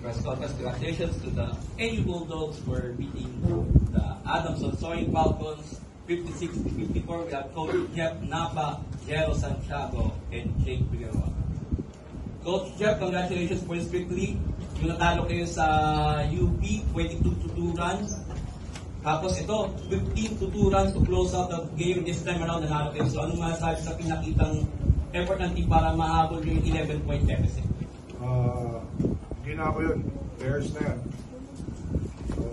First of all, congratulations to the AU Bulldogs for beating the Adamson Soaring Falcons 56-54. We have Coach Jeff Napa, Jero Santiago, and Jake Figueroa. Coach Jeff, congratulations for this victory. Yung natalo kayo sa UP, 22-2 runs. Tapos ito, 15-2 runs to close out the game. This time around, nanalo kayo. So anong masasabi sa pinakitang effort ng team para mahabol yung 11-point deficit? Hindi na ako yun. Players na yan. So,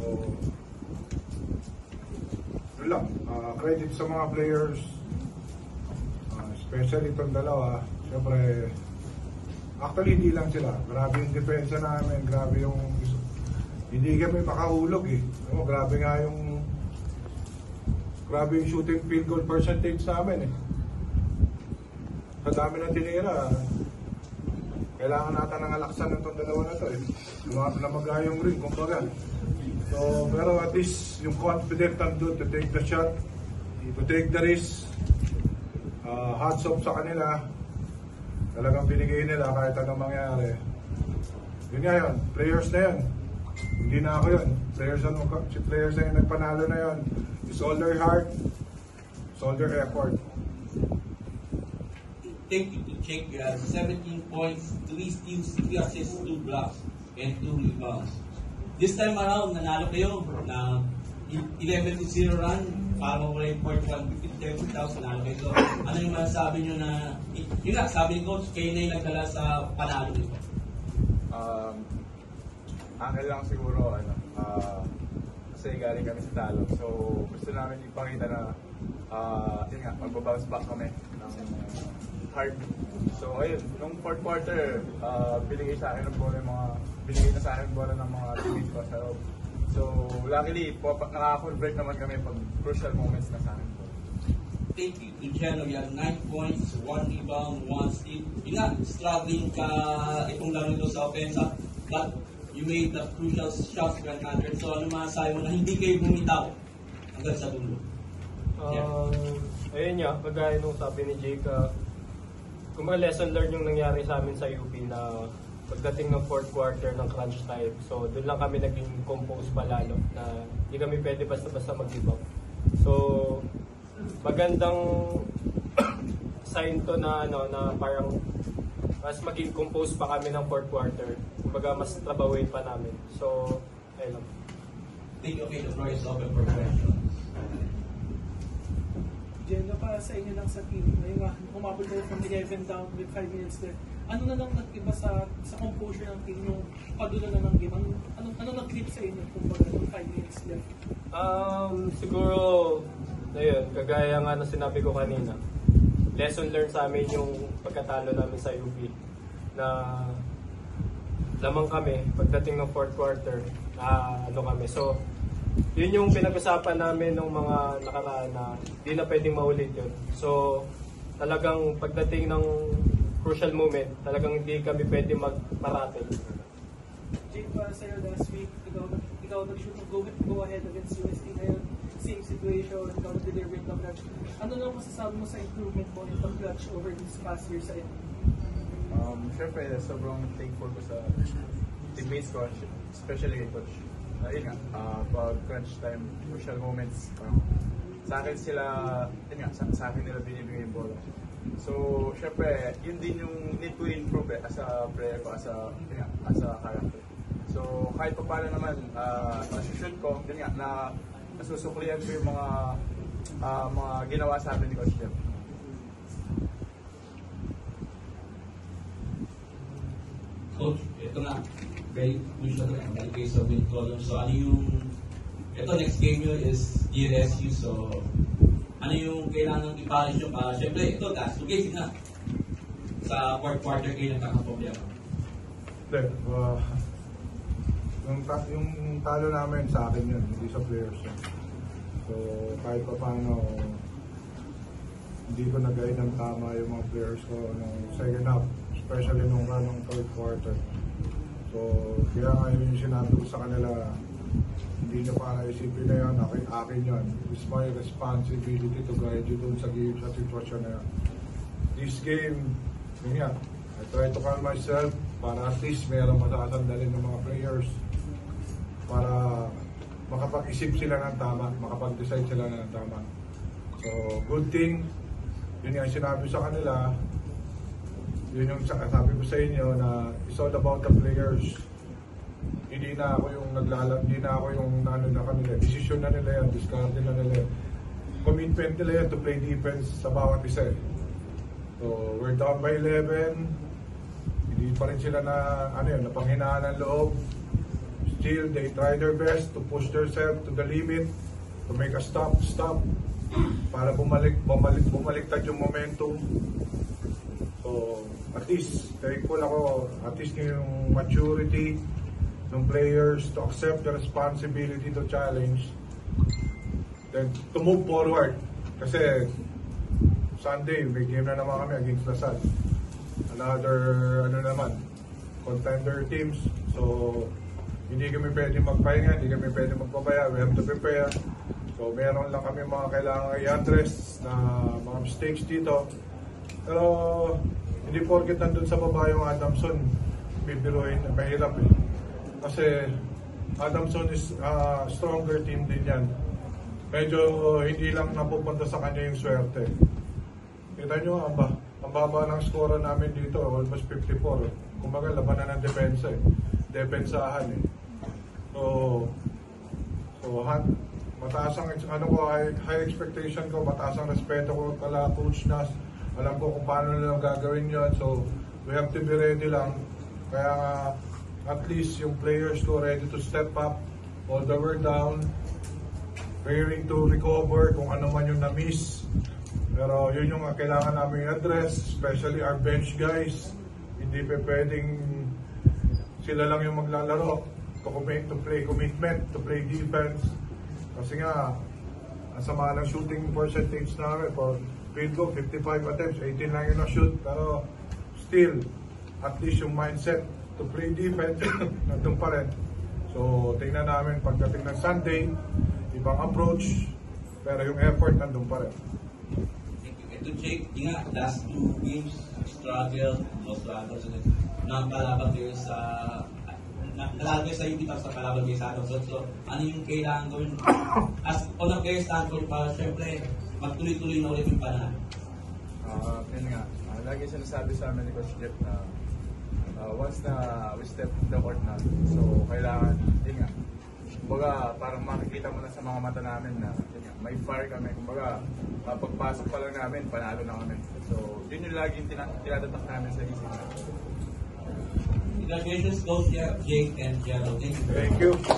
yun lang. Credit sa mga players. Especially itong dalawa. Siyempre, actually hindi lang sila. Grabe yung depensa namin. Grabe yung... Hindi kami makahulog eh. Grabe nga yung... Grabe yung shooting field goal percentage sa amin eh. Sa dami ng tinira. Kailangan natin ng alaksan ng itong dalawa na ito eh. Lumaga yung ring, kumbaga. So, pero at least yung confident nandun to take the shot, to take the risk. Hats off sa kanila. Talagang binigay nila kahit anong mangyari. Yun nga yun, players na yun. Hindi na ako yun. Players na yun, nagpanalo na yun. It's all their heart, it's all their effort. Thank you to check. You have 17 points, 3 steals, 3 assists, 2 blocks, and 2 rebounds. This time around, nanalo kayo na 11-0 run para mawala yung 41-50,000 nanalo kayo. So, ano yung masasabi nyo na, yun nga, sabi ni Coach, kayo na yung nagdala sa panalo nito? Angel lang siguro, kasi galing kami sa talo. So, gusto namin ipakita na, yun nga, magbabounce back kami ng hard. So, ayun, nung fourth quarter, binigay na sa akin ng bola ng mga teammates ko sa loob. So, luckily, nakaka-convert naman kami pag crucial moments na sa akin. Thank you. In general, you have 9 points, 1 rebound, 1 steal. Yun nga, struggling ka itong laro ito sa offensa, but you made the crucial shots for another. So, ano masasabi mo na hindi kayo bumitaw hanggang sa dulo? Ayun nga, kagaya nung sabi ni Jake, kung mga lesson learned yung nangyari sa amin sa UP na pagdating ng fourth quarter ng crunch time. So, doon lang kami naging compose palalo na hindi kami pwede basta-basta mag-give up. So, magandang sign to na, na parang mas maging compose pa kami ng fourth quarter. Kumbaga, mas trabahuin pa namin. So, ayun lang. Thank you. Okay, the floor is open for questions. Jenna, para sa inyo lang sa team, ngayon nga, umabot kayo from 11 down with 5 minutes left. Ano na lang nag-iba sa composure ng team, yung padulo na ng game? Ano nag-clip sa inyo kung baga yung 5 minutes left? Siguro, ayun, kagaya nga na sinabi ko kanina, lesson learned sa amin yung pagkatalo namin sa UP na lamang kami pagdating ng fourth quarter kami. So, yun yung pinag-usapan namin ng mga nakaraan na hindi na pwedeng maulit yun. So, talagang pagdating ng crucial moment, talagang hindi kami pwede magparatel. Jake, para sa'yo last week, ikaw nag-shoot ng go ahead against UST ngayon. Same situation, ikaw nag-deliver the clutch. Ano lang masasabi mo sa improvement mo in the clutch over this past year sa inyo? Siyempre, sobrang thankful ko sa teammates ko, especially kay Coach. Yun nga, pag crunch time, crucial moments, sa akin sila, yun nga, sa akin nila binibigay yung bola. So, syempre, yun din yung need to improve as a player ko, as a character. So, kahit pa paano naman, shoot ko, yun nga, na nasusuklihan ko yung mga ginawa sa akin ni Coach Jeff. Coach, ito na. Very crucial na ang case of win column. So, ano yung... Ito, next game nyo is DLSU. So, ano yung kailangan i-polish nyo para... Siyempre, ito, last 2 games na. Sa fourth quarter kayo nagkakaproblema. Hindi. Yung talo namin sa akin yun, hindi sa players yun. So, kahit pa paano, hindi ko nag-guide ng tama yung mga players ko ng second half, especially nung third quarter. So, kaya nga yung sinabi ko sa kanila, hindi nyo para isipin na yan, akin yan. It's my responsibility to guide you dun sa sitwasyon na yan. This game, yun nga, I try to calm myself para at least mayroong masasandalin ng mga players. players para makapag-isip sila ng tama, makapag-decide sila ng tama. So, good thing, yun yung sinabi sa kanila, yun yung sabi ko sa inyo na it's all about the players. Hindi na ako yung hindi na ako yung ano na kanila, desisyon na nila yan, discard na nila yan. Commitment nila yan to play defense sa bawat isa. So, we're down by 11, hindi pa rin sila na, napanghinaan ng loob. Still, they try their best to push themselves to the limit, to make a stop, para bumaliktad yung momentum. So, at least, thankful ako, at least yung maturity ng players to accept the responsibility to challenge, then to move forward. Kasi, Sunday, may game na naman kami against Lasal. Another, contender teams. So, hindi kami pwede magpahinga, hindi kami pwede magpabaya. We have to prepare. So, meron lang kami mga kailangan i-address na mga mistakes dito. Pero, hindi porket nandun sa baba yung Adamson, bibiruin, mahirap eh. Kasi, Adamson is a stronger team din yan. Medyo hindi lang napupunta sa kanya yung swerte. Kita nyo, ang baba ng score namin dito, almost 54. Kumbaga, labanan ng depensa eh. Depensahan eh. So mataas ang high expectation ko, mataas ang respeto ko kala Coach Nas. Alam ko kung paano nila gagawin yun. So, we have to be ready lang. Kaya at least yung players ko ready to step up all the way down. Ready to recover kung ano man yung na-miss. Pero yun yung kailangan namin address, especially our bench guys. Hindi pa pwedeng sila lang yung maglalaro to play commitment, to play defense. Kasi nga, ang sama ng shooting percentage namin for field goal, 55 attempts, 18 lang yung na-shoot. Pero still, at least yung mindset to play defense, nandun pa rin. So, tingnan namin pagdating ng Sunday, ibang approach, pero yung effort nandun pa rin. Ito, Jake, nga, last 2 games, struggle, nakakalaban kayo sa UP tapos nakakalaban kayo sa Adamson. So, ano yung kailangan gawin? As on a player standpoint pa, syempre, magtuloy-tuloy na ulit yung panahon. Yun nga, lagi sinasabi sa amin ni Coach Jeff na once na we step in the court na, so kailangan, yun nga, kumbaga parang makikita mo na sa mga mata namin na yun nga, may fire kami, kumbaga pagpasok pa lang namin, panalo na kami. So, yun yung laging tinatatak namin sa isip. Congratulations, Coach Jake and Gerald. Thank you. Thank you.